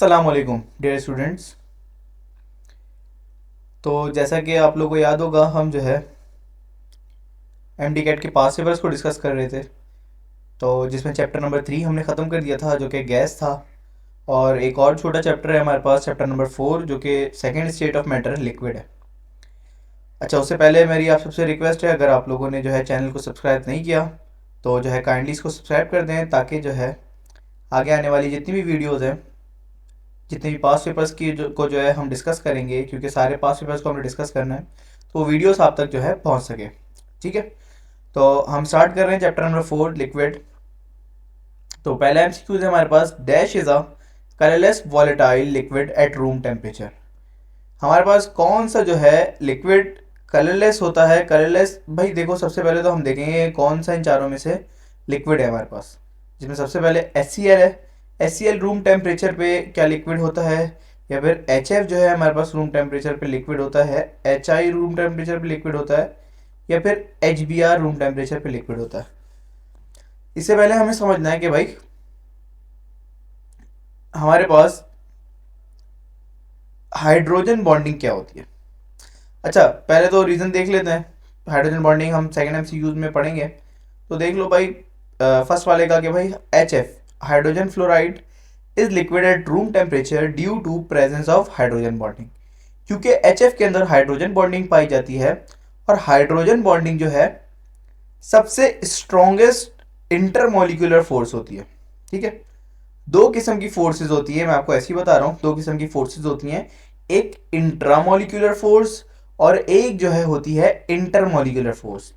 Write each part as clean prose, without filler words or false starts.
अस्सलाम वालेकुम dear students. तो जैसा कि आप लोगों को याद होगा, हम जो है एमडी कैट के पास पेपर्स को डिस्कस कर रहे थे। तो जिसमें चैप्टर नंबर 3 हमने ख़त्म कर दिया था, जो कि गैस था। और एक और छोटा चैप्टर है हमारे पास, चैप्टर नंबर 4, जो कि second state of matter liquid है। अच्छा, उससे पहले मेरी आप सबसे रिक्वेस्ट है, अगर आप लोगों ने जो है चैनल को सब्सक्राइब नहीं किया तो जो है काइंडली इसको सब्सक्राइब कर दें, ताकि जो है आगे आने वाली जितनी भी वीडियोज़ हैं, जितने भी पास पेपर्स की जो है हम डिस्कस करेंगे, क्योंकि सारे पास पेपर्स को हमें डिस्कस करना है, तो वो वीडियोस आप तक जो है पहुंच सके। ठीक है, तो हम स्टार्ट कर रहे हैं चैप्टर नंबर 4 लिक्विड। तो पहला एमसीक्यूज है हमारे पास, dash is a colourless volatile liquid at room temperature. हमारे पास कौन सा जो है लिक्विड कलरलेस होता है? कलरलेस भाई देखो, सबसे पहले तो हम देखेंगे कौन सा इन चारों में से लिक्विड है हमारे पास, जिसमें सबसे पहले HCl है। HCl रूम टेम्परेचर पे क्या लिक्विड होता है? या फिर HF जो है हमारे पास रूम टेम्परेचर पे लिक्विड होता है, HI रूम टेम्परेचर पे लिक्विड होता है, या फिर HBr रूम टेम्परेचर पे लिक्विड होता है। इससे पहले हमें समझना है कि भाई हमारे पास हाइड्रोजन बॉन्डिंग क्या होती है। अच्छा, पहले तो रीज़न देख लेते हैं। हाइड्रोजन बॉन्डिंग हम सेकेंड MCQs में पढ़ेंगे, तो देख लो भाई। फर्स्ट वाले का कि भाई HF hydrogen fluoride is liquid at room temperature due to presence of hydrogen bonding. क्योंकि HF के अंदर हाइड्रोजन बॉन्डिंग पाई जाती है, और हाइड्रोजन बॉन्डिंग जो है सबसे स्ट्रॉन्गेस्ट इंटरमोलिकुलर फोर्स होती है। ठीक है, दो किस्म की फोर्सेस होती है, मैं आपको ऐसे ही बता रहा हूँ। दो किस्म की फोर्सेस होती हैं, एक इंट्रामोलिकुलर फोर्स और एक जो है होती है इंटरमोलिकुलर फोर्स।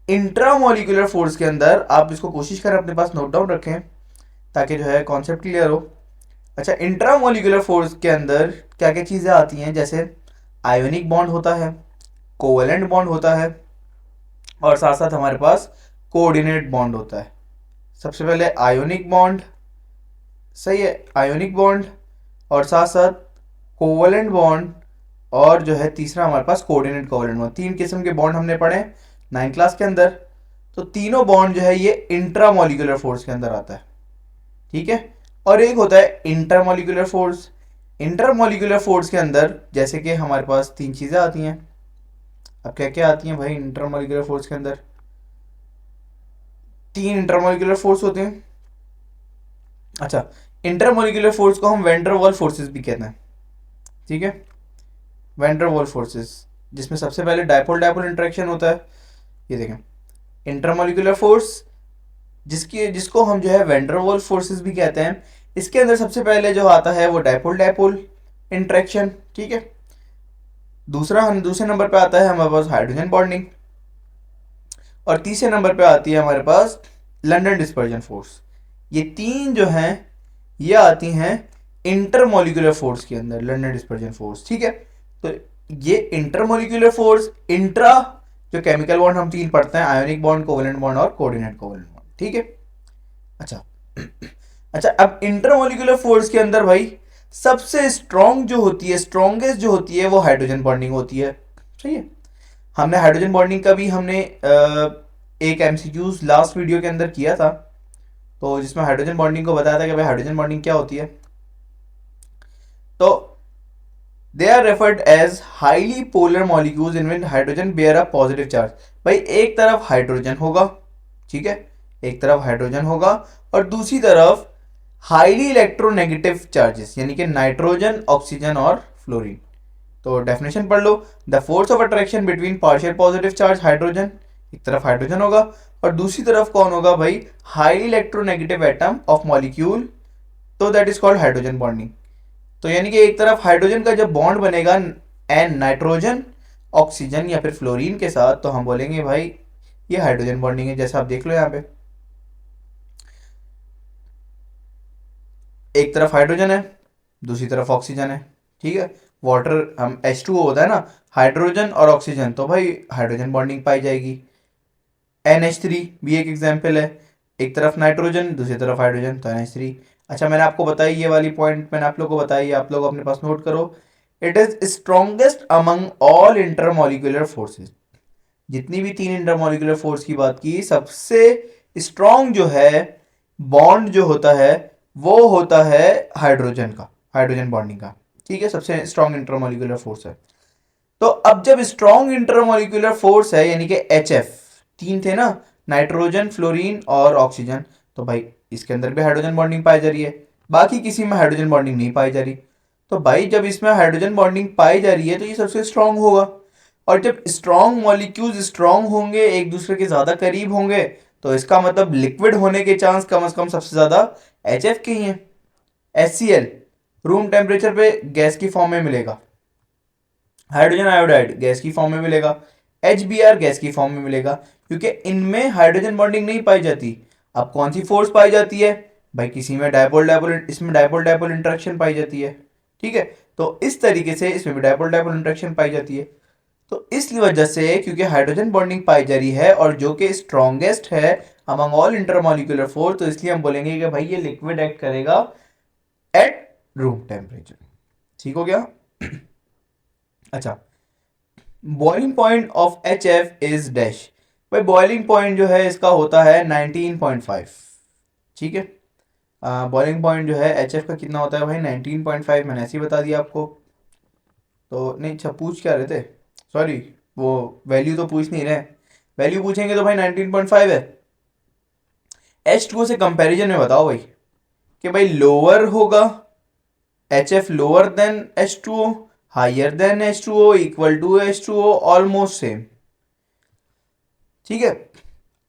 इंट्रामोलिकुलर फोर्स के अंदर आप इसको कोशिश करें अपने पास नोट डाउन रखें, ताकि जो है कॉन्सेप्ट क्लियर हो। अच्छा, इंट्रामोलिकुलर फोर्स के अंदर क्या क्या चीज़ें आती हैं? जैसे आयोनिक बॉन्ड होता है, कोवेलेंट बॉन्ड होता है, और साथ साथ हमारे पास कोऑर्डिनेट बॉन्ड होता है। सबसे पहले आयोनिक बॉन्ड, सही है, आयोनिक बॉन्ड, और साथ साथ कोवेलेंट बॉन्ड, और जो है तीसरा हमारे पास कोऑर्डिनेट कोवेलेंट बॉन्ड। तीन किस्म के बॉन्ड हमने पढ़े 9th क्लास के अंदर। तो तीनों बॉन्ड जो है ये इंट्रामोलिकुलर फोर्स के अंदर आता है। ठीक है, और एक होता है इंटरमोलिकुलर फोर्स। इंटरमोलिकुलर फोर्स के अंदर जैसे कि हमारे पास तीन चीज़ें आती हैं। अब क्या क्या आती हैं भाई इंटरमोलिकुलर फोर्स के अंदर? तीन इंटरमोलिकुलर फोर्स होते हैं। अच्छा, इंटरमोलिकुलर फोर्स को हम वैन डर वाल फोर्सेस भी कहते हैं। ठीक है, वैन डर वाल फोर्सेस, जिसमें सबसे पहले डायपोल डायपोल इंटरेक्शन होता है। ये देखें, इंटरमोलिकुलर फोर्स जिसको हम जो है वैन डर वाल फोर्सेस भी कहते हैं। इसके अंदर सबसे पहले जो आता है वो डायपोल डायपोल इंटरेक्शन। ठीक है, दूसरे नंबर पे आता है हमारे पास हाइड्रोजन बॉन्डिंग, और तीसरे नंबर पे आती है हमारे पास लंदन डिस्पर्जन फोर्स। ये तीन जो हैं ये आती हैं इंटरमोलिकुलर फोर्स के अंदर, लंदन डिस्पर्जन फोर्स। ठीक है, तो ये इंटरमोलिकुलर फोर्स, इंट्रा जो केमिकल बॉन्ड हम तीन पढ़ते हैं, आयोनिक बॉन्ड, कोवेलेंट बॉन्ड और कोऑर्डिनेट कोवेलेंट बॉन्ड। ठीक है, अच्छा अच्छा, अब इंटरमोलिकुलर फोर्स के अंदर भाई सबसे स्ट्रॉन्ग जो होती है, स्ट्रॉन्गेस्ट जो होती है, वो हाइड्रोजन बॉन्डिंग होती है। सही है, हमने हाइड्रोजन बॉन्डिंग का भी हमने एक MCQs लास्ट वीडियो के अंदर किया था, तो जिसमें हाइड्रोजन बॉन्डिंग को बताया था कि भाई हाइड्रोजन बॉन्डिंग क्या होती है। तो they are referred as highly polar molecules in which hydrogen bear a positive charge. भाई एक तरफ हाइड्रोजन होगा, ठीक है, एक तरफ हाइड्रोजन होगा, और दूसरी तरफ हाईली इलेक्ट्रोनेगेटिव चार्जेस, यानी कि नाइट्रोजन, ऑक्सीजन और फ्लोरीन। तो डेफिनेशन पढ़ लो, the force of attraction between partial positive charge hydrogen, एक तरफ हाइड्रोजन होगा और दूसरी तरफ कौन होगा भाई? High electronegative atom of molecule, तो that is called hydrogen bonding. तो यानी कि एक तरफ हाइड्रोजन का जब बॉन्ड बनेगा एन नाइट्रोजन, ऑक्सीजन या फिर फ्लोरीन के साथ, तो हम बोलेंगे भाई ये हाइड्रोजन बॉन्डिंग है। जैसा आप देख लो यहाँ पे, एक तरफ हाइड्रोजन है, दूसरी तरफ ऑक्सीजन है। ठीक है, वाटर हम H2O होता है ना, हाइड्रोजन और ऑक्सीजन, तो भाई हाइड्रोजन बॉन्डिंग पाई जाएगी। NH3 भी एक एग्जाम्पल है, एक तरफ नाइट्रोजन, दूसरी तरफ हाइड्रोजन, तो NH3। अच्छा, मैंने आपको बताई ये वाली पॉइंट, मैंने आप लोग को बताई, आप लोग अपने पास नोट करो। It is strongest among all intermolecular forces. जितनी भी तीन इंटरमोलिकुलर फोर्स की बात की, सबसे स्ट्रॉन्ग जो है बॉन्ड जो होता है वो होता है हाइड्रोजन का। हाइड्रोजन बॉन्डिंग का, ठीक है, सबसे स्ट्रॉन्ग इंटरमोलिकुलर फोर्स है। तो अब जब स्ट्रॉन्ग इंटरमोलिकुलर फोर्स है यानी कि HF, तीन थे ना, नाइट्रोजन, फ्लोरीन और ऑक्सीजन, तो भाई इसके अंदर भी हाइड्रोजन बॉन्डिंग पाई जा रही है, बाकी किसी में हाइड्रोजन बॉन्डिंग नहीं पाई जा रही। तो भाई जब इसमें हाइड्रोजन बॉन्डिंग पाई जा रही है तो ये सबसे स्ट्रांग होगा, और जब स्ट्रांग मॉलिक्यूल्स स्ट्रांग होंगे, एक दूसरे के ज्यादा करीब होंगे, तो इसका मतलब लिक्विड होने के चांस कम से कम सबसे ज्यादा HF के ही हैं। HCl रूम टेम्परेचर पे गैस की फॉर्म में मिलेगा, हाइड्रोजन आयोडाइड गैस की फॉर्म में मिलेगा, HBr गैस की फॉर्म में मिलेगा, क्योंकि इनमें हाइड्रोजन बॉन्डिंग नहीं पाई जाती। अब कौन सी फोर्स पाई जाती है भाई, किसी में डायपोल डायपोल, इसमें डायपोल डायपोल इंटरेक्शन पाई जाती है, ठीक है। तो इस तरीके से इसमें भी डायपोल डायपोल इंटरेक्शन पाई जाती है। तो इस वजह से क्योंकि हाइड्रोजन बॉन्डिंग पाई जा रही है और जो कि स्ट्रॉन्गेस्ट है अमंग ऑल इंटरमॉलिक्यूलर फोर्स, तो इसलिए हम बोलेंगे कि भाई ये लिक्विड एक्ट करेगा एट रूम टेम्परेचर। ठीक हो गया। अच्छा, boiling point of HF is dash. भाई बॉइलिंग पॉइंट जो है इसका होता है 19.5, ठीक है। बॉइलिंग पॉइंट जो है HF का कितना होता है भाई, 19.5, मैंने ऐसे ही बता दिया आपको। तो नहीं, अच्छा पूछ क्या रहे थे, सॉरी, वो वैल्यू तो पूछ नहीं रहे, वैल्यू पूछेंगे तो भाई 19.5 है। H2O से कंपैरिजन में बताओ भाई कि भाई लोअर होगा HF lower than H2O, higher than H2O, equal to H2O, almost same, ठीक है।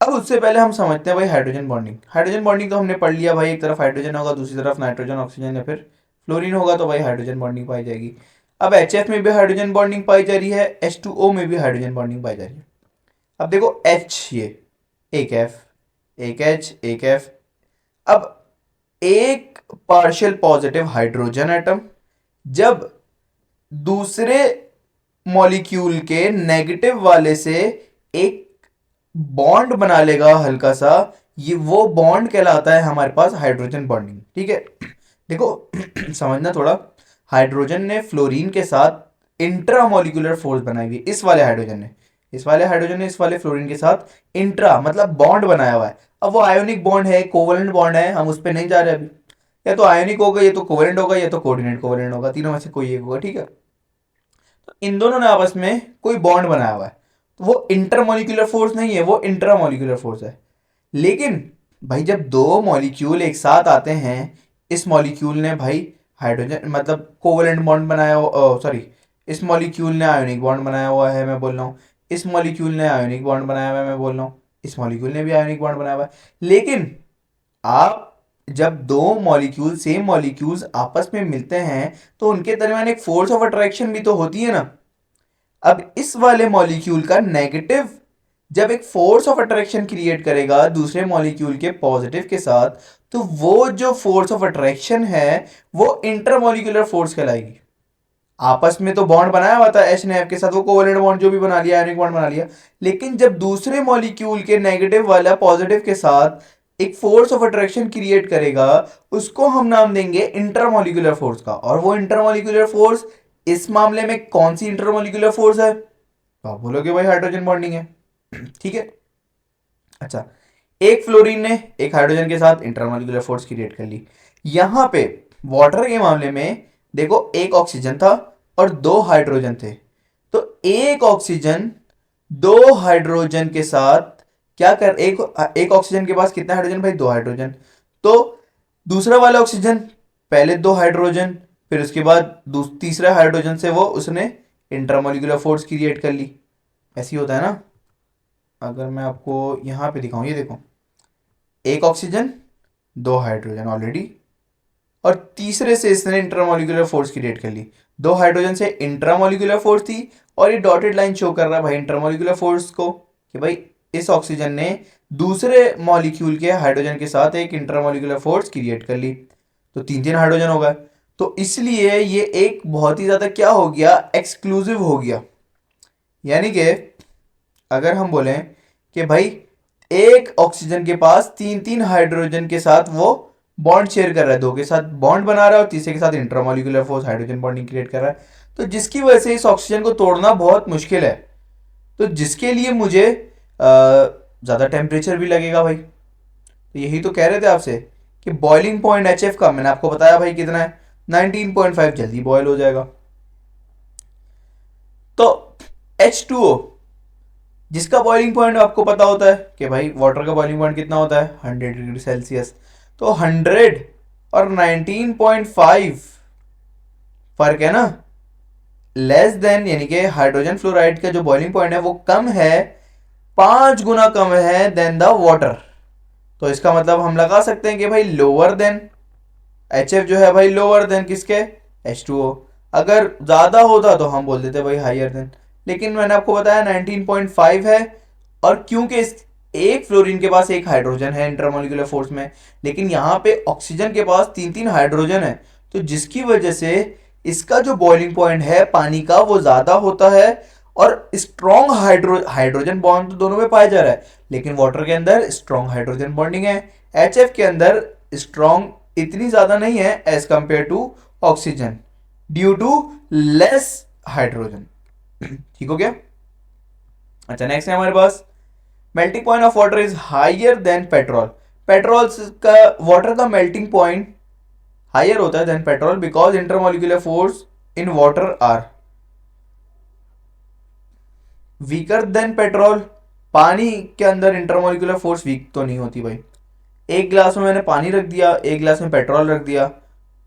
अब उससे पहले हम समझते हैं भाई हाइड्रोजन बॉन्डिंग। हाइड्रोजन बॉन्डिंग तो हमने पढ़ लिया भाई, एक तरफ हाइड्रोजन होगा, दूसरी तरफ नाइट्रोजन, ऑक्सीजन या फिर फ्लोरीन होगा, तो भाई हाइड्रोजन बॉन्डिंग पाई जाएगी। अब HF में भी हाइड्रोजन बॉन्डिंग पाई जा रही है, H2O में भी हाइड्रोजन बॉन्डिंग पाई जा रही है। अब देखो H, ये एक F, एक H, एक F। अब एक पार्शियल पॉजिटिव हाइड्रोजन एटम जब दूसरे मॉलिक्यूल के नेगेटिव वाले से एक बॉन्ड बना लेगा हल्का सा, ये वो बॉन्ड कहलाता है हमारे पास हाइड्रोजन बॉन्डिंग, ठीक है। देखो समझना थोड़ा, हाइड्रोजन ने फ्लोरीन के साथ इंट्रामोलिकुलर फोर्स बनाई हुई है, इस वाले हाइड्रोजन ने, इस वाले हाइड्रोजन ने इस वाले फ्लोरीन के साथ इंट्रा मतलब बॉन्ड बनाया हुआ है। अब वो आयोनिक बॉन्ड है, कोवलेंट बॉन्ड है, हम उस पर नहीं जा रहे अभी। या तो आयोनिक होगा, या तो कोवलेंट होगा, या तो कोऑर्डिनेट कोवलेंट होगा, तीनों में से कोई एक होगा, ठीक है। तो इन दोनों ने आपस में कोई बॉन्ड बनाया हुआ है, तो वो इंटरमोलिकुलर फोर्स नहीं है, वो इंट्रामोलिकुलर फोर्स है। लेकिन भाई जब दो मॉलिक्यूल एक साथ आते हैं, इस मॉलिक्यूल ने भाई हाइड्रोजन मतलब कोवलेंट बॉन्ड बनाया, सॉरी, इस मॉलिक्यूल ने आयोनिक बॉन्ड बनाया हुआ है, मैं बोल रहा हूँ, इस मॉलिक्यूल ने आयोनिक बॉन्ड बनाया हुआ है, मैं बोल रहा हूँ, इस मॉलिक्यूल ने भी आयोनिक बॉन्ड बनाया हुआ है। लेकिन आप जब दो मॉलिक्यूल सेम मॉलिक्यूल्स आपस में मिलते हैं तो उनके दरमियान एक फोर्स ऑफ अट्रैक्शन भी तो होती है ना। अब इस वाले मॉलिक्यूल का नेगेटिव जब एक फोर्स ऑफ अट्रैक्शन क्रिएट करेगा दूसरे मॉलिक्यूल के पॉजिटिव के साथ, तो वो जो फोर्स ऑफ अट्रैक्शन है वो इंटरमॉलिक्यूलर फोर्स कहलाएगी। आपस में तो बॉन्ड बनाया हुआ था H ने F के साथ, वो कोवलेंट बॉन्ड जो भी बना लिया, आयनिक बॉन्ड बना लिया, लेकिन जब दूसरे मॉलिक्यूल के नेगेटिव वाला पॉजिटिव के साथ एक फोर्स ऑफ अट्रैक्शन क्रिएट करेगा, उसको हम नाम देंगे इंटरमॉलिक्यूलर फोर्स का। और वो इंटरमॉलिक्यूलर फोर्स इस मामले में कौन सी इंटरमॉलिक्यूलर फोर्स है, तो आप बोलोगे भाई हाइड्रोजन बॉन्डिंग है, ठीक है। अच्छा, एक फ्लोरीन ने एक हाइड्रोजन के साथ इंटरमॉलिक्यूलर फोर्स क्रिएट कर ली। यहां पे वाटर के मामले में देखो एक ऑक्सीजन था और दो हाइड्रोजन थे, तो एक ऑक्सीजन दो हाइड्रोजन के साथ क्या कर, एक ऑक्सीजन के पास कितने हाइड्रोजन भाई, दो हाइड्रोजन। तो दूसरा वाला ऑक्सीजन पहले दो हाइड्रोजन, फिर उसके बाद तीसरे हाइड्रोजन से वो उसने इंटरमॉलिक्यूलर फोर्स क्रिएट कर ली। ऐसी होता है ना। अगर मैं आपको यहाँ पे दिखाऊं, ये देखो, एक ऑक्सीजन दो हाइड्रोजन ऑलरेडी, और तीसरे से इसने इंटरमॉलिक्यूलर फोर्स क्रिएट कर ली। दो हाइड्रोजन से इंट्रामॉलिक्यूलर फोर्स थी, और ये डॉटेड लाइन शो कर रहा है भाई इंटरमॉलिक्यूलर फोर्स को, कि भाई इस ऑक्सीजन ने दूसरे मॉलिक्यूल के हाइड्रोजन के साथ एक इंटरमॉलिक्यूलर फोर्स क्रिएट कर ली, तो तीन तीन हाइड्रोजन हो गए। तो इसलिए ये एक बहुत ही ज्यादा क्या हो गया, एक्सक्लूसिव हो गया। यानी कि अगर हम बोलें कि भाई एक ऑक्सीजन के पास तीन तीन हाइड्रोजन के साथ वो बॉन्ड शेयर कर रहा है, दो के साथ बॉन्ड बना रहा है और तीसरे के साथ intermolecular force hydrogen bonding create कर रहा है, तो जिसकी वजह से इस ऑक्सीजन को तोड़ना बहुत मुश्किल है, तो जिसके लिए मुझे ज़्यादा टेम्परेचर भी लगेगा भाई। तो यही तो कह रहे थे आपसे कि बॉइलिंग पॉइंट HF का मैंने आपको बताया भाई कितना है, 19.5 जल्दी बॉयल हो जाएगा। तो H2O जिसका बॉइलिंग पॉइंट आपको पता होता है कि भाई वाटर का बॉइलिंग पॉइंट कितना होता है 100 डिग्री सेल्सियस। तो 100 और 19.5 फर्क है ना, लेस देन, यानी कि हाइड्रोजन फ्लोराइड का जो बॉइलिंग पॉइंट है वो कम है, 5 गुना कम है देन द वाटर। तो इसका मतलब हम लगा सकते हैं कि भाई लोअर देन, HF जो है भाई लोअर देन किसके, H2O। अगर ज्यादा होता तो हम बोल देते भाई हायर देन, लेकिन मैंने आपको बताया 19.5 है। और क्योंकि इस एक फ्लोरीन के पास एक हाइड्रोजन है इंटरमोलिकुलर फोर्स में, लेकिन यहाँ पे ऑक्सीजन के पास 3-3 हाइड्रोजन है, तो जिसकी वजह से इसका जो बॉइलिंग पॉइंट है पानी का वो ज्यादा होता है। और स्ट्रॉन्ग हाइड्रोजन बॉन्ड तो दोनों में पाया जा रहा है, लेकिन वाटर के अंदर स्ट्रॉन्ग हाइड्रोजन बॉन्डिंग है। HF के अंदर स्ट्रॉन्ग इतनी ज्यादा नहीं है as compare to oxygen, due to less hydrogen. ठीक हो गया। अच्छा, नेक्स्ट है हमारे पास melting point of water is higher than petrol. Petrol का वाटर का मेल्टिंग पॉइंट हायर होता है than petrol because intermolecular force in water are weaker than petrol. पानी के अंदर इंटरमोलिकुलर फोर्स वीक तो नहीं होती भाई। एक गिलास में मैंने पानी रख दिया, एक गिलास में पेट्रोल रख दिया,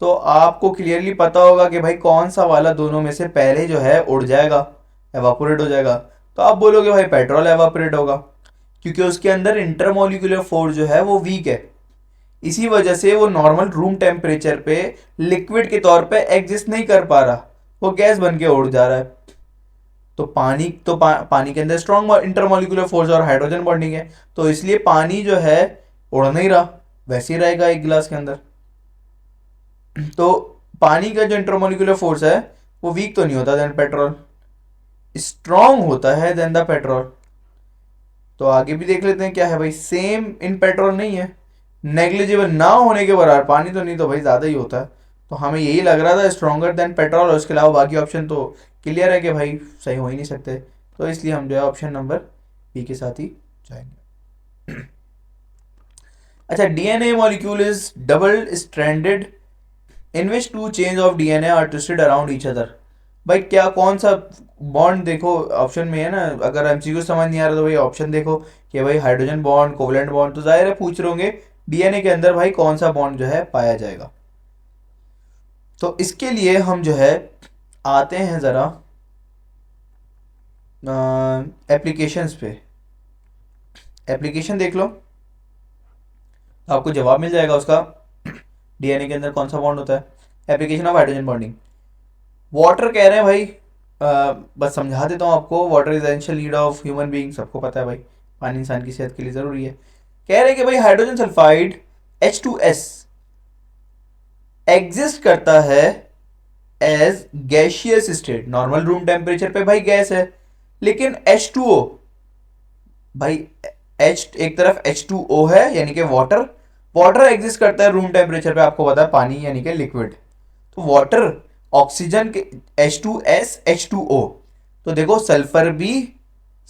तो आपको क्लियरली पता होगा कि भाई कौन सा वाला दोनों में से पहले जो है उड़ जाएगा, एवापोरेट हो जाएगा। तो आप बोलोगे भाई पेट्रोल एवापोरेट होगा, क्योंकि उसके अंदर इंटरमोलिकुलर फोर्स जो है वो वीक है। इसी वजह से वो नॉर्मल रूम टेम्परेचर पे लिक्विड के तौर पे एग्जिस्ट नहीं कर पा रहा, वो गैस बन के उड़ जा रहा है। तो पानी के अंदर स्ट्रॉन्ग इंटरमोलिकुलर फोर्स और हाइड्रोजन बॉन्डिंग है, तो इसलिए पानी जो है उड़ नहीं रहा, वैसे ही रहेगा एक गिलास के अंदर। तो पानी का जो इंटरमोलिकुलर फोर्स है वो वीक तो नहीं होता देन पेट्रोल, स्ट्रॉन्ग होता है देन द पेट्रोल। तो आगे भी देख लेते हैं क्या है भाई, सेम इन पेट्रोल नहीं है, नेग्लिजिबल ना होने के बराबर, पानी तो नहीं तो भाई ज़्यादा ही होता है। तो हमें यही लग रहा था स्ट्रॉन्गर देन पेट्रोल, और उसके अलावा बाकी ऑप्शन तो क्लियर है कि भाई सही हो ही नहीं सकते, तो इसलिए हम जो है ऑप्शन नंबर बी के साथ ही जाएंगे। अच्छा, DNA molecule is double stranded in which two chains of DNA are twisted around each other. भाई क्या कौन सा बॉन्ड, देखो ऑप्शन में है ना, अगर एमसीक्यू समझ नहीं आ रहा तो भाई ऑप्शन देखो कि भाई हाइड्रोजन बॉन्ड, कोवलेंट बॉन्ड, तो जाहिर है पूछ रहे होंगे डीएनए के अंदर भाई कौन सा बॉन्ड जो है पाया जाएगा। तो इसके लिए हम जो है आते हैं ज़रा एप्लीकेशंस पे। एप्लीकेशन देख लो, आपको जवाब मिल जाएगा उसका, डीएनए के अंदर कौन सा बॉन्ड होता है। Application of hydrogen bonding, water कह रहे हैं भाई, बस समझा देता हूँ आपको, water is essential need of human being, सबको पता है भाई पानी इंसान की सेहत के लिए ज़रूरी है। कह रहे हैं कि भाई हाइड्रोजन सल्फाइड H2S एग्जिस्ट करता है as gaseous state, normal room temperature पे भाई गैस है, लेकिन H2O भाई H एक तरफ H2O है यानी कि वाटर, वाटर एग्जिस्ट करता है रूम टेम्परेचर पे, आपको पता है पानी यानी कि लिक्विड। तो वाटर, ऑक्सीजन के H2S H2O, तो देखो सल्फर भी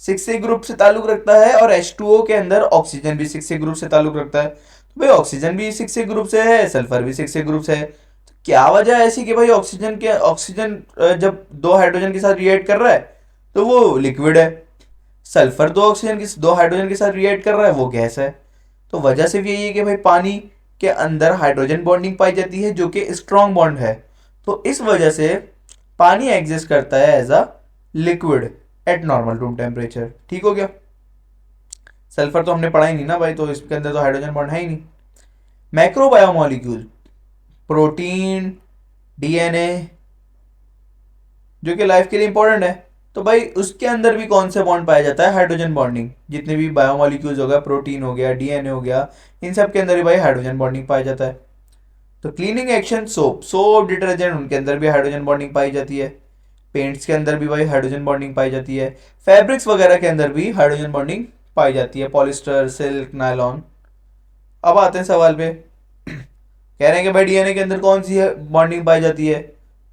6 ग्रुप से ताल्लुक रखता है और H2O के अंदर ऑक्सीजन भी 6 ग्रुप से ताल्लुक रखता है। तो भाई ऑक्सीजन भी 6 ग्रुप से है, सल्फर भी 6 ग्रुप से है। तो क्या वजह है ऐसी कि भाई ऑक्सीजन जब दो हाइड्रोजन के साथ रिएक्ट कर रहा है तो वो लिक्विड है, सल्फर दो हाइड्रोजन के साथ रिएक्ट कर रहा है वो गैस है। तो वजह सिर्फ यही है कि भाई पानी के अंदर हाइड्रोजन बॉन्डिंग पाई जाती है जो कि स्ट्रॉन्ग बॉन्ड है, तो इस वजह से पानी एग्जिस्ट करता है as a liquid at normal room temperature. ठीक हो गया। सल्फर तो हमने पढ़ा ही नहीं ना भाई, तो इसके अंदर तो हाइड्रोजन बॉन्ड है ही नहीं। मैक्रोबायोमोलिक्यूल, प्रोटीन, डीएनए, जो कि लाइफ के लिए इंपॉर्टेंट है, तो भाई उसके अंदर भी कौन से बॉन्ड पाया जाता है, हाइड्रोजन बॉन्डिंग। जितने भी बायोमोलिक्यूल्स हो गया, प्रोटीन हो गया, डीएनए हो गया, इन सब के अंदर भी भाई हाइड्रोजन बॉन्डिंग पाया जाता है। तो क्लीनिंग एक्शन, सोप डिटर्जेंट, उनके अंदर भी हाइड्रोजन बॉन्डिंग पाई जाती है। पेंट्स के अंदर भी भाई हाइड्रोजन बॉन्डिंग पाई जाती है। फैब्रिक्स वगैरह के अंदर भी हाइड्रोजन बॉन्डिंग पाई जाती है, पॉलिस्टर, सिल्क, नायलॉन। अब आते हैं सवाल पे, कह रहे हैं कि भाई डीएनए के अंदर कौन सी है बॉन्डिंग पाई जाती है,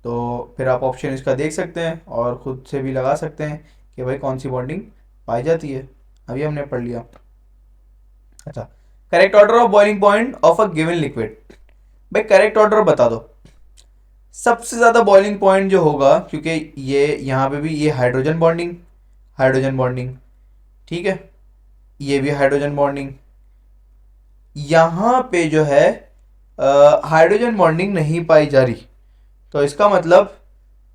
तो फिर आप ऑप्शन इसका देख सकते हैं और खुद से भी लगा सकते हैं कि भाई कौन सी बॉन्डिंग पाई जाती है, अभी हमने पढ़ लिया। अच्छा, correct order of boiling point of a given liquid, भाई करेक्ट ऑर्डर बता दो। सबसे ज़्यादा बॉइलिंग पॉइंट जो होगा, क्योंकि ये यहाँ पे भी ये हाइड्रोजन बॉन्डिंग, हाइड्रोजन बॉन्डिंग, ठीक है, ये भी हाइड्रोजन बॉन्डिंग, यहाँ पे जो है हाइड्रोजन बॉन्डिंग नहीं पाई जा रही। तो इसका मतलब,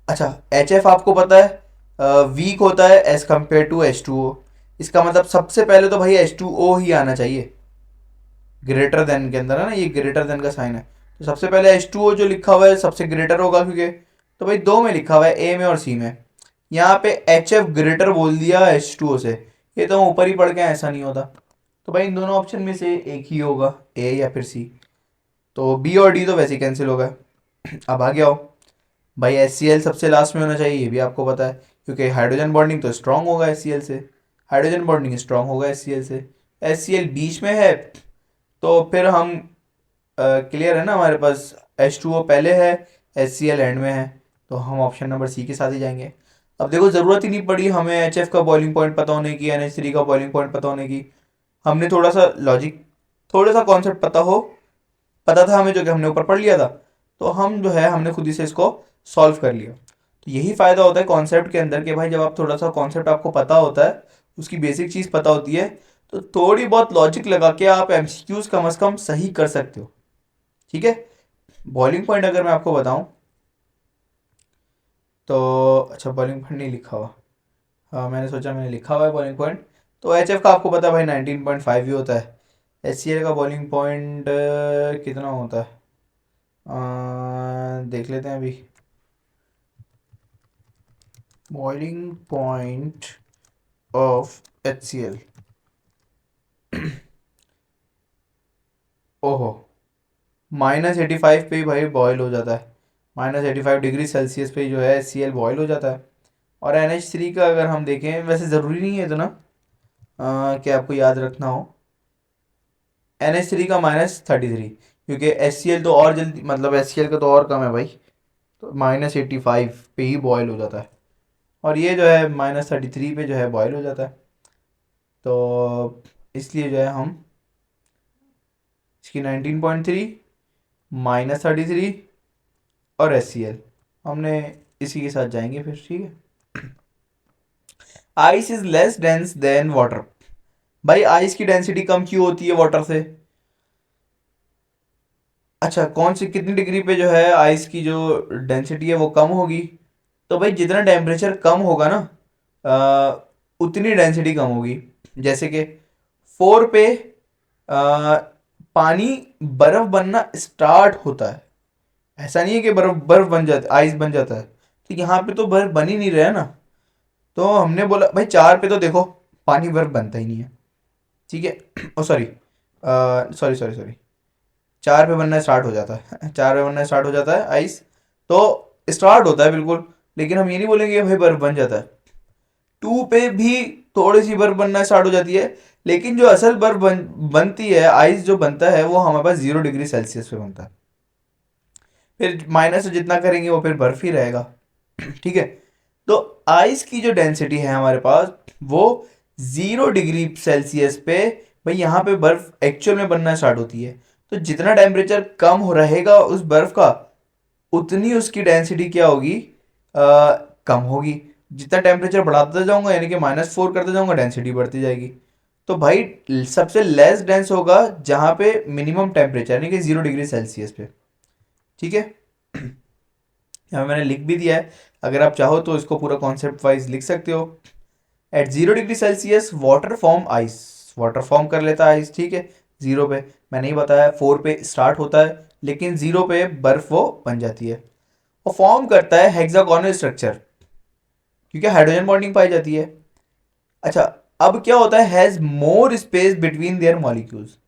अच्छा एच एफ आपको पता है वीक होता है as compare to H two O. इसका मतलब सबसे पहले तो भाई एच टू ओ ही आना चाहिए, ग्रेटर देन के अंदर है ना, ये ग्रेटर देन का साइन है, तो सबसे पहले एच टू ओ जो लिखा हुआ है सबसे ग्रेटर होगा, क्योंकि तो भाई दो में लिखा हुआ है, ए में और सी में। यहाँ पे एच एफ ग्रेटर बोल दिया एच टू ओ से, ये तो हम ऊपर ही पढ़ के आए, ऐसा नहीं होता। तो भाई इन दोनों ऑप्शन में से एक ही होगा, ए या फिर सी। तो बी और डी तो वैसे ही कैंसिल हो गए। अब आ गया हो भाई, एच सी एल सबसे लास्ट में होना चाहिए, ये भी आपको पता है, क्योंकि हाइड्रोजन बॉन्डिंग तो स्ट्रांग होगा एच सी एल से, हाइड्रोजन बॉन्डिंग स्ट्रांग होगा एच सी एल से, एच सी एल बीच में है, तो फिर हम क्लियर है ना, हमारे पास एच टू ओ पहले है, एच सी एल एंड में है, तो हम ऑप्शन नंबर सी के साथ ही जाएंगे। अब देखो ज़रूरत ही नहीं पड़ी हमें एच एफ का बॉइलिंग पॉइंट पता होने की, एन एच थ्री का बॉइलिंग पॉइंट पता होने की। हमने थोड़ा सा लॉजिक, थोड़ा सा कॉन्सेप्ट पता था हमें, जो कि हमने ऊपर पढ़ लिया था, तो हम जो है हमने खुद ही से इसको सॉल्व कर लिया। तो यही फ़ायदा होता है कॉन्सेप्ट के अंदर, कि भाई जब आप थोड़ा सा कॉन्सेप्ट आपको पता होता है, उसकी बेसिक चीज़ पता होती है, तो थोड़ी बहुत लॉजिक लगा के आप एमसीक्यूज़ कम से कम सही कर सकते हो। ठीक है, बॉइलिंग पॉइंट अगर मैं आपको बताऊं तो, अच्छा बॉइलिंग पॉइंट नहीं लिखा हुआ, हाँ मैंने सोचा मैंने लिखा हुआ है बॉइलिंग पॉइंट। तो एच एफ का आपको पता है भाई 19.5 ही होता है। एच सी एल का बॉइलिंग पॉइंट कितना होता है, देख लेते हैं अभी। Boiling point of H C L, ओहो, -85 पे ही भाई बॉयल हो जाता है, -85 डिग्री सेल्सियस पे जो है एच सी एल बॉयल हो जाता है। और एन एच थ्री का अगर हम देखें, वैसे ज़रूरी नहीं है इतना कि आपको याद रखना हो, एन एच थ्री का -33, क्योंकि एच सी एल तो और जल्दी, मतलब एच सी एल का तो और कम है भाई, तो -85 पे ही बॉयल हो जाता है, और ये जो है -33 पे जो है बॉयल हो जाता है। तो इसलिए जो है हम इसकी 19.3 -33 और एच सी एल, हमने इसी के साथ जाएंगे फिर, ठीक है। Ice is less dense then water, भाई आइस की डेंसिटी कम क्यों होती है वाटर से? अच्छा कौन सी कितनी डिग्री पे जो है आइस की जो डेंसिटी है वो कम होगी? तो भाई जितना टेम्परेचर कम होगा ना, उतनी डेंसिटी कम होगी। जैसे कि 4 पे आ, पानी बर्फ बनना स्टार्ट होता है, ऐसा नहीं है कि बर्फ बर्फ बन जाता आइस बन जाता है, तो यहाँ पे तो बर्फ बन ही नहीं रहा है ना। तो हमने बोला भाई 4 पे तो देखो पानी बर्फ बनता ही नहीं है, ठीक है। ओ सॉरी, सॉरी सॉरी सॉरी, 4 पे बनना स्टार्ट हो जाता है 4 पे बनना स्टार्ट हो जाता है आइस, तो स्टार्ट होता है बिल्कुल, लेकिन हम ये नहीं बोलेंगे भाई बर्फ बन जाता है। 2 पे भी थोड़ी सी बर्फ बनना स्टार्ट हो जाती है, लेकिन जो असल बर्फ बनती है, आइस जो बनता है, वो हमारे पास 0 डिग्री सेल्सियस पे बनता है। फिर माइनस से जितना करेंगे वो फिर बर्फ ही रहेगा ठीक है। तो आइस की जो डेंसिटी है हमारे पास, वो 0 डिग्री सेल्सियस पे, भाई यहाँ पे बर्फ एक्चुअल में बनना स्टार्ट होती है। तो जितना टेम्परेचर कम हो रहेगा उस बर्फ का, उतनी उसकी डेंसिटी क्या होगी, कम होगी। जितना टेम्परेचर बढ़ाता जाऊंगा, यानी कि -4 करते जाऊंगा, डेंसिटी बढ़ती जाएगी। तो भाई सबसे लेस डेंस होगा जहाँ पे मिनिमम टेम्परेचर, यानी कि 0 डिग्री सेल्सियस पे, ठीक है। यहाँ मैंने लिख भी दिया है, अगर आप चाहो तो इसको पूरा कॉन्सेप्ट वाइज लिख सकते हो। At 0 degree Celsius water form ice, water form कर लेता है आइस, ठीक है। 0 पे मैंने ही बताया, 4 पे स्टार्ट होता है, लेकिन 0 पे बर्फ वो बन जाती है। वो फॉर्म करता है हेक्सागोनल स्ट्रक्चर, क्योंकि हाइड्रोजन बॉन्डिंग पाई जाती है। अच्छा, अब क्या होता है, has more space between their molecules,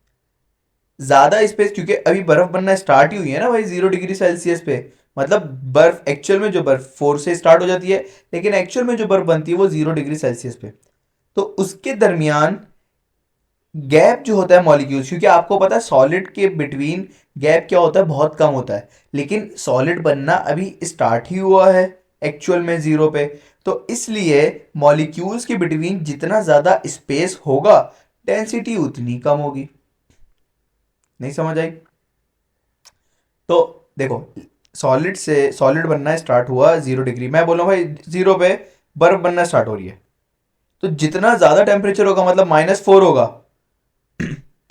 ज्यादा स्पेस, क्योंकि अभी बर्फ बनना स्टार्ट ही हुई है ना भाई 0 डिग्री सेल्सियस पे। मतलब बर्फ एक्चुअल में जो बर्फ 4 से स्टार्ट हो जाती है, लेकिन एक्चुअल में जो बर्फ बनती है वो 0 डिग्री सेल्सियस पे। तो उसके दरमियान गैप जो होता है मॉलिक्यूल्स, क्योंकि आपको पता है सॉलिड के बिटवीन गैप क्या होता है, बहुत कम होता है, लेकिन सॉलिड बनना अभी स्टार्ट ही हुआ है एक्चुअल में 0 पे। तो इसलिए मॉलिक्यूल्स के बिटवीन जितना ज़्यादा स्पेस होगा, डेंसिटी उतनी कम होगी। नहीं समझ आई? तो देखो, सॉलिड से सॉलिड बनना स्टार्ट हुआ 0 डिग्री, मैं बोल रहा हूँ भाई 0 पे बर्फ बनना स्टार्ट हो रही है, तो जितना ज़्यादा टेम्परेचर होगा मतलब -4 होगा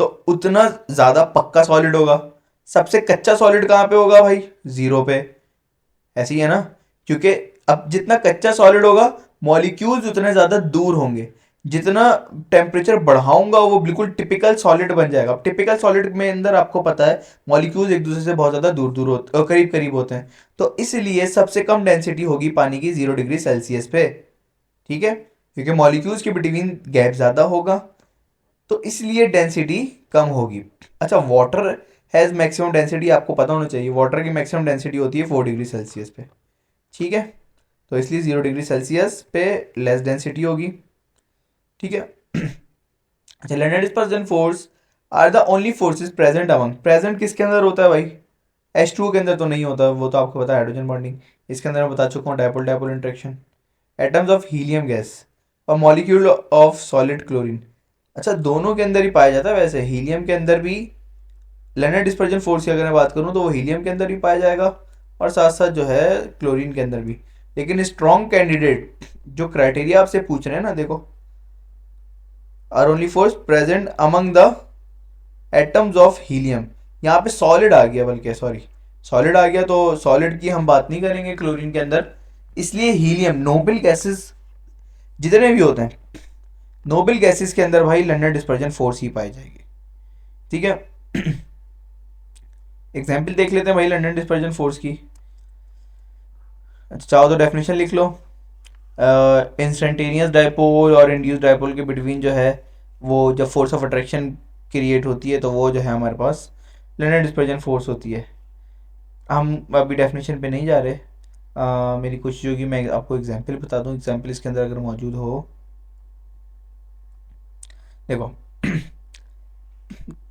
तो उतना ज़्यादा पक्का सॉलिड होगा। सबसे कच्चा सॉलिड कहाँ पे होगा भाई? 0 पे। ऐसे ही है ना, क्योंकि अब जितना कच्चा सॉलिड होगा मॉलिक्यूल्स उतने ज़्यादा दूर होंगे, जितना टेम्परेचर बढ़ाऊंगा वो बिल्कुल टिपिकल सॉलिड बन जाएगा। अब टिपिकल सॉलिड में अंदर आपको पता है मॉलिक्यूल्स एक दूसरे से बहुत ज़्यादा दूर दूर होते, करीब करीब होते हैं, तो इसलिए सबसे कम डेंसिटी होगी पानी की 0 डिग्री सेल्सियस पे। ठीक है, क्योंकि मॉलिक्यूल्स के बिटवीन गैप ज़्यादा होगा, तो इसलिए डेंसिटी कम होगी। अच्छा, वाटर हैज़ मैक्सिमम डेंसिटी, आपको पता होना चाहिए वाटर की मैक्सिमम डेंसिटी होती है 4 डिग्री सेल्सियस पे। ठीक है, तो इसलिए 0 डिग्री सेल्सियस पे लेस डेंसिटी होगी। ठीक है। अच्छा, London dispersion force are the only forces present among, present किसके अंदर होता है भाई? H2O के अंदर तो नहीं होता, वो तो आपको पता है हाइड्रोजन बॉन्डिंग। इसके अंदर मैं बता चुका हूँ dipole dipole interaction, atoms of helium gas और मॉलिक्यूल ऑफ सॉलिड क्लोरीन। अच्छा, दोनों के अंदर ही पाया जाता है वैसे, हीलियम के अंदर भी लैंडेड डिस्पर्जन फोर्स की अगर मैं बात करूँ तो वो हीलियम के अंदर भी पाया जाएगा और साथ साथ जो है क्लोरीन के अंदर भी। लेकिन स्ट्रॉन्ग कैंडिडेट जो क्राइटेरिया आपसे पूछ रहे हैं ना, देखो, are only force present among the atoms of helium, यहाँ पे सॉलिड आ गया, बल्कि सॉरी सॉलिड आ गया, तो सॉलिड की हम बात नहीं करेंगे क्लोरीन के अंदर। इसलिए हीलियम, नोबल गैसेस जितने भी होते हैं, नोबल गैसेस के अंदर भाई लैंडेड डिस्पर्जन फोर्स ही पाई जाएगी। ठीक है। एग्जाम्पल देख लेते हैं भाई लैंडेड डिस्पर्जन फोर्स की। अच्छा, चाहो तो डेफिनेशन लिख लो। इंस्टेंटेनियस डायपोल और इंड्यूस डायपोल के बिटवीन जो है वो जब फोर्स ऑफ अट्रैक्शन क्रिएट होती है तो वो जो है हमारे पास लैंडेड डिस्पर्जन फोर्स होती है। हम अभी डेफिनेशन पे नहीं जा रहे, मेरी कोशिश होगी मैं आपको एग्जाम्पल बता दूं, एग्जाम्पल इसके अंदर अगर मौजूद हो। देखो,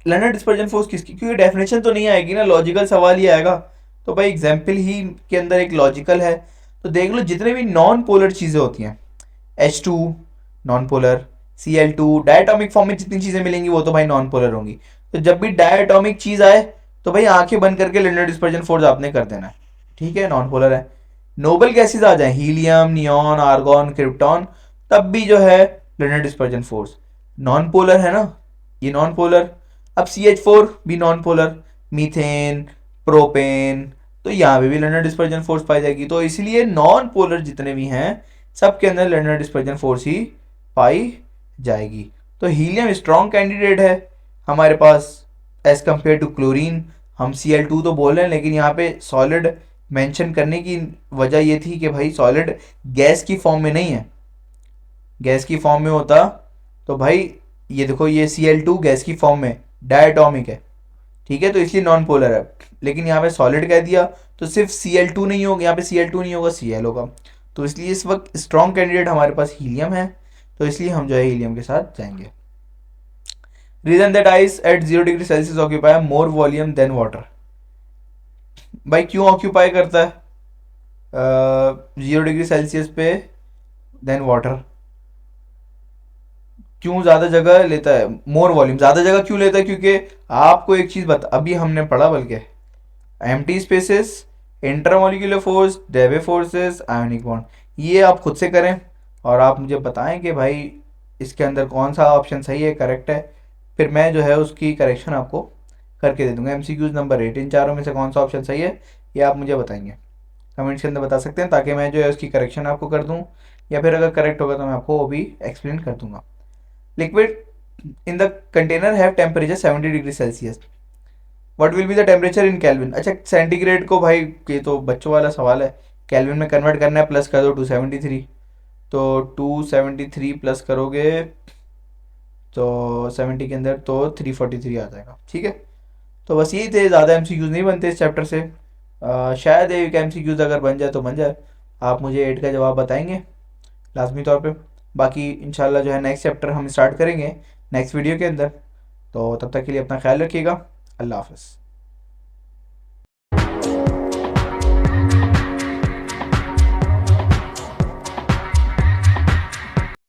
लैंडेड डिस्पर्जन फोर्स किसकी, क्योंकि डेफिनेशन तो नहीं आएगी ना, लॉजिकल सवाल ही आएगा, तो भाई एग्जाम्पल ही के अंदर एक लॉजिकल है। तो देख लो, जितने भी नॉन पोलर चीज़ें होती हैं, H2 non polar, Cl2 diatomic form में जितनी चीज़ें मिलेंगी वो तो भाई नॉन पोलर होंगी। तो जब भी डायटोमिक चीज़ आए तो भाई आंखें बंद करके लैंडेड डिस्पर्जन फोर्स आपने कर देना है। ठीक है, नॉन पोलर है। नोबल गैसेज आ जाए, हीलियम, नियॉन, आर्गॉन, क्रिप्टॉन, तब भी जो है landed dispersion force non polar है ना, ये नॉन पोलर। अब CH4 भी नॉन पोलर, मीथेन, प्रोपेन, तो यहाँ पे भी लैंडेड डिस्पर्जन फोर्स पाई जाएगी। तो इसलिए नॉन पोलर जितने भी हैं सबके अंदर लैंडेड डिस्पर्जन फोर्स ही पाई जाएगी। तो हीलियम स्ट्रॉन्ग कैंडिडेट है हमारे पास एज कंपेयर टू क्लोरीन। हम Cl2 तो बोल रहे हैं, लेकिन यहाँ पे सॉलिड मेंशन करने की वजह ये थी कि भाई सॉलिड गैस की फॉर्म में नहीं है, गैस की फॉर्म में होता तो भाई ये देखो, ये Cl2 गैस की फॉर्म में डायटोमिक है। ठीक है, तो इसलिए नॉन पोलर है। लेकिन यहाँ पे सॉलिड कह दिया तो सिर्फ Cl2 नहीं होगा, यहाँ पे Cl2 नहीं होगा, Cl होगा। तो इसलिए इस वक्त स्ट्रॉन्ग कैंडिडेट हमारे पास हीलियम है, तो इसलिए हम जो है हीलियम के साथ जाएंगे। Reason that ice at 0 degree Celsius occupy more volume than water, भाई क्यों ऑक्यूपाई करता है 0 डिग्री सेल्सियस पे देन वाटर? क्यों ज़्यादा जगह लेता है, मोर वॉल्यूम ज़्यादा जगह क्यों लेता है? क्योंकि आपको एक चीज़ बता, अभी हमने पढ़ा, बल्कि empty spaces, intermolecular force, Debye forces, ionic bond, ये आप खुद से करें और आप मुझे बताएं कि भाई इसके अंदर कौन सा ऑप्शन सही है, करेक्ट है, फिर मैं जो है उसकी करेक्शन आपको करके दे दूंगा। MCQs नंबर 8, इन चारों में से कौन सा ऑप्शन सही है ये आप मुझे बताएंगे, कमेंट्स के अंदर बता सकते हैं, ताकि मैं जो है उसकी करेक्शन आपको कर दूँ, या फिर अगर करेक्ट होगा तो मैं आपको वो भी एक्सप्लेन कर दूंगा। Liquid in the container have temperature 70 degree Celsius, what will be the temperature in kelvin? अच्छा, सेंटीग्रेड को भाई ये तो बच्चों वाला सवाल है, केल्विन में कन्वर्ट करना है, प्लस कर दो 273, तो 273 प्लस करोगे तो 70 के अंदर तो 343 आ जाएगा। ठीक है, तो बस यही थे, ज़्यादा MCQs नहीं बनते इस चैप्टर से। शायद एक MCQs अगर बन जाए तो बन जाए, आप मुझे 8 का जवाब बताएंगे लाजमी तौर पे। बाकी इंशाल्लाह जो है नेक्स्ट चैप्टर हम स्टार्ट करेंगे नेक्स्ट वीडियो के अंदर। तो तब तक के लिए अपना ख्याल रखिएगा। अल्लाह हाफ़िज़।